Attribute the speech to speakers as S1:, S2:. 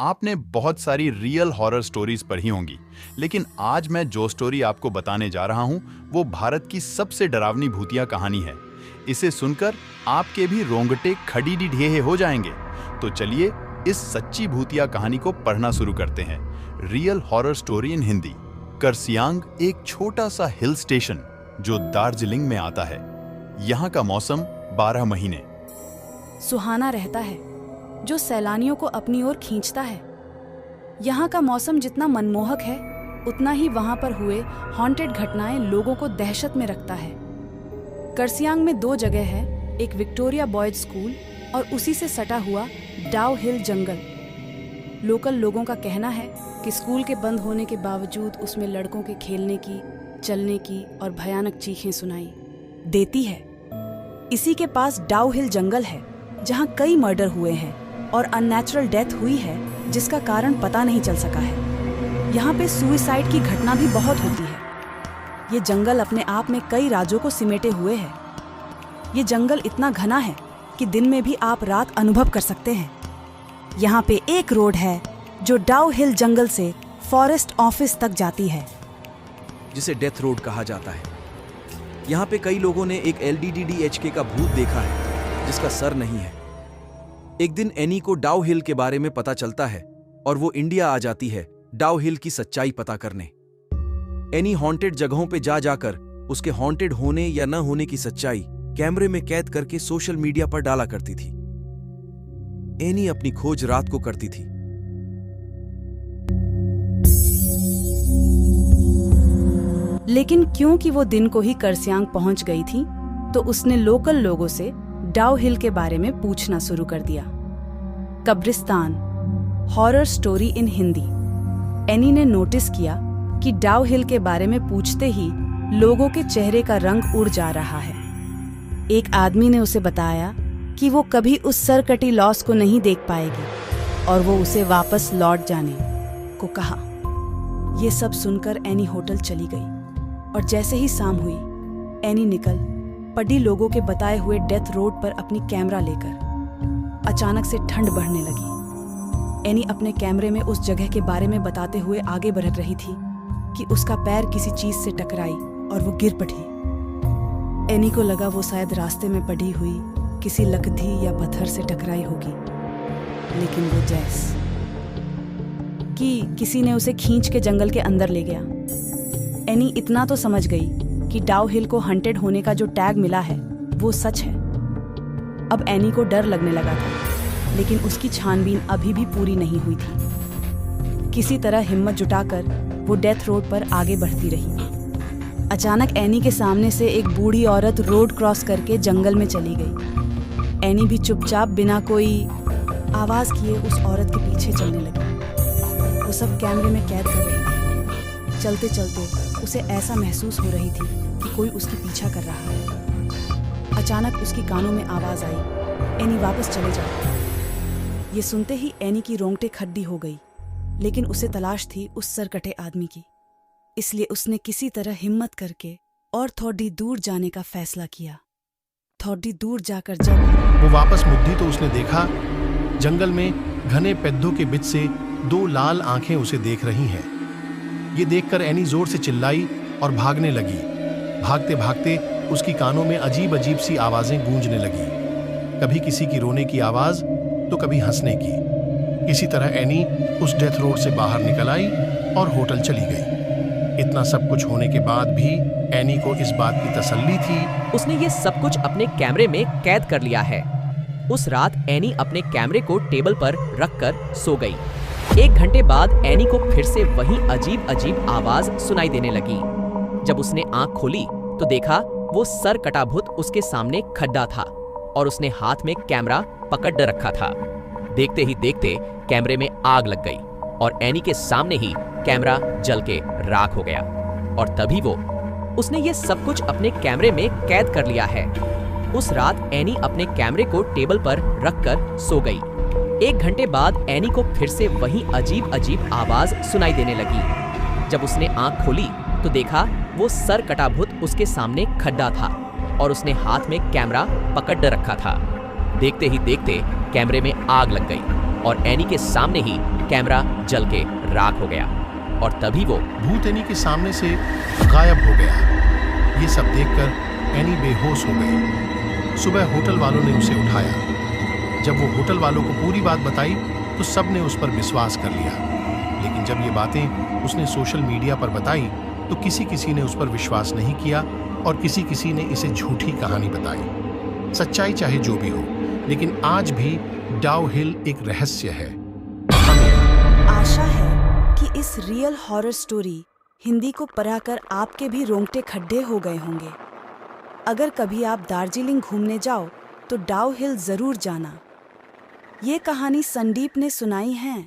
S1: आपने बहुत सारी रियल हॉरर स्टोरीज पढ़ी होंगी, लेकिन आज मैं जो स्टोरी आपको बताने जा रहा हूं वो भारत की सबसे डरावनी भूतिया कहानी है। इसे सुनकर आपके भी रोंगटे खड़ीडिढेहे हो जाएंगे। तो चलिए इस सच्ची भूतिया कहानी को पढ़ना शुरू करते हैं। Real horror story in Hindi. Kurseong एक छोटा सा हिल स्टेशन जो दार्जिलिंग में आता है। यहाँ का मौसम 12 महीने
S2: सुहाना रहता है, जो सैलानियों को अपनी ओर खींचता है। यहाँ का मौसम जितना मनमोहक है, उतना ही वहाँ पर हुए हॉन्टेड घटनाएं लोगों को दहशत में रखता है। करसियांग में 2 जगह है, एक विक्टोरिया बॉयज स्कूल और उसी से सटा हुआ डाउ हिल जंगल। लोकल लोगों का कहना है कि स्कूल के बंद होने के बावजूद उसमें लड़कों के खेलने की, चलने की और भयानक चीखें सुनाई देती है। इसी के पास डाउ हिल जंगल है, जहाँ कई मर्डर हुए हैं और अननेचुरल डेथ हुई है जिसका कारण पता नहीं चल सका है। यहाँ पे सुइसाइड की घटना भी बहुत होती है। ये जंगल अपने आप में कई राज्यों को सिमेटे हुए है। ये जंगल इतना घना है कि दिन में भी आप रात अनुभव कर सकते हैं। यहाँ पे एक रोड है जो डाउ हिल जंगल से फॉरेस्ट ऑफिस तक जाती है,
S3: जिसे डेथ रोड कहा जाता है। यहाँ पे कई लोगों ने एक LDDDHK का भूत देखा है जिसका सर नहीं है। एक दिन एनी को डाउ हिल के बारे में पता चलता है और वो इंडिया आ जाती है डाउ हिल की सच्चाई पता करने। एनी हॉन्टेड जगहों पे जा जाकर उसके हॉन्टेड होने या न होने की सच्चाई कैमरे में कैद करके सोशल मीडिया पर डाला करती थी। एनी अपनी खोज रात को करती थी।
S2: लेकिन क्योंकि वो दिन को ही करसियांग पहुंच गई थी, तो उसने लोकल लोगों से डाउ हिल के बारे में पूछना शुरू कर दिया। कब्रिस्तान, horror story in Hindi. Any ने नोटिस किया कि डाउ हिल के बारे में पूछते ही लोगों के चेहरे का रंग उड़ जा रहा है। एक आदमी ने उसे बताया कि वो कभी उस सरकटी लॉस को नहीं देख पाएगी और वो उसे वापस लौट जाने को कहा। ये सब सुनकर एनी होटल चली गई और जैसे ही शाम हुई, एनी निकल पड़ी लोगों के बताए हुए डेथ रोड पर अपनी कैमरा लेकर। अचानक से ठंड बढ़ने लगी। एनी अपने कैमरे में उस जगह के बारे में बताते हुए आगे बढ़ रही थी कि उसका पैर किसी चीज से टकराई और वो गिर पड़ी। एनी को लगा वो शायद रास्ते में पड़ी हुई किसी लकड़ी या पत्थर से टकराई होगी, लेकिन वो जैस कि किसी ने उसे खींच के जंगल के अंदर ले गया। एनी इतना तो समझ गई कि डाउ हिल को हंटेड होने का जो टैग मिला है वो सच है। अब एनी को डर लगने लगा था, लेकिन उसकी छानबीन अभी भी पूरी नहीं हुई थी। किसी तरह हिम्मत जुटाकर वो डेथ रोड पर आगे बढ़ती रही। अचानक एनी के सामने से एक बूढ़ी औरत रोड क्रॉस करके जंगल में चली गई। एनी भी चुपचाप बिना कोई आवाज किए उस औरत के पीछे चलने लगी। वो सब कैमरे में कैद कर रही थी। चलते चलते उसे ऐसा महसूस हो रही थी कि कोई उसकी पीछा कर रहा है। अचानक उसकी कानों में आवाज आई, एनी वापस चले जाओ। ये सुनते ही एनी की रोंगटे खड्डी हो गई, लेकिन उसे तलाश थी उस सरकटे आदमी की। इसलिए उसने किसी तरह हिम्मत करके और थोड़ी दूर जाने का फैसला किया। थोड़ी दूर जाकर जब
S4: वो वापस मुद्दी तो उसने देखा जंगल में घने पेद्धों के बीच से 2 लाल आंखें उसे देख रही हैं। ये देखकर एनी जोर से चिल्लाई और भागने लगी। भागते भागते उसकी कानों में अजीब अजीब सी आवाजें गूंजने लगी, कभी किसी की रोने की आवाज तो कभी हंसने की। इसी तरह एनी उस डेथ रोड से बाहर निकल आई और होटल चली गई। इतना सब कुछ होने के बाद भी एनी को इस बात की तसल्ली थी,
S5: उसने ये सब कुछ अपने कैमरे में कैद कर लिया है। उस रात एनी अपने कैमरे को टेबल पर रखकर सो गई। 1 घंटे बाद एनी को फिर से वही अजीब अजीब आवाज सुनाई देने लगी। जब उसने आंख खोली तो देखा वो सर कटा भूत उसके सामने खड़ा था और उसने हाथ में कैमरा पकड़ रखा था। देखते ही देखते कैमरे में आग लग गई और एनी के सामने ही कैमरा जल के राख हो गया। और तभी उसने ये सब कुछ अपने कैमरे में कैद कर लिया है। उस रात एनी अपने कैमरे को टेबल पर रखकर सो गई। 1 घंटे बाद एनी को फिर से वही अजीब अजीब आवाज सुनाई देने लगी। जब उसने आंख खोली तो देखा वो सर कटा भूत उसके सामने खड़ा था और उसने हाथ में कैमरा पकड़ रखा था। देखते ही देखते कैमरे में आग लग गई और एनी के सामने ही कैमरा जल के राख हो गया और तभी वो
S4: भूत एनी के सामने से गायब हो गया। ये सब देखकर एनी बेहोश हो गई। सुबह होटल वालों ने उसे उठाया। जब वो होटल वालों को पूरी बात बताई तो सब ने उस पर विश्वास कर लिया। लेकिन जब ये बातें उसने सोशल मीडिया पर बताई तो किसी ने उस पर विश्वास नहीं किया और किसी ने इसे झूठी कहानी बताई। सच्चाई चाहे जो भी हो, लेकिन आज भी डाउ हिल एक रहस्य है।
S2: आशा है कि इस रियल हॉरर स्टोरी हिंदी को पढ़कर आपके भी रोंगटे खड्डे हो गए होंगे। अगर कभी आप दार्जिलिंग घूमने जाओ तो डाउ हिल जरूर जाना। ये कहानी संदीप ने सुनाई है।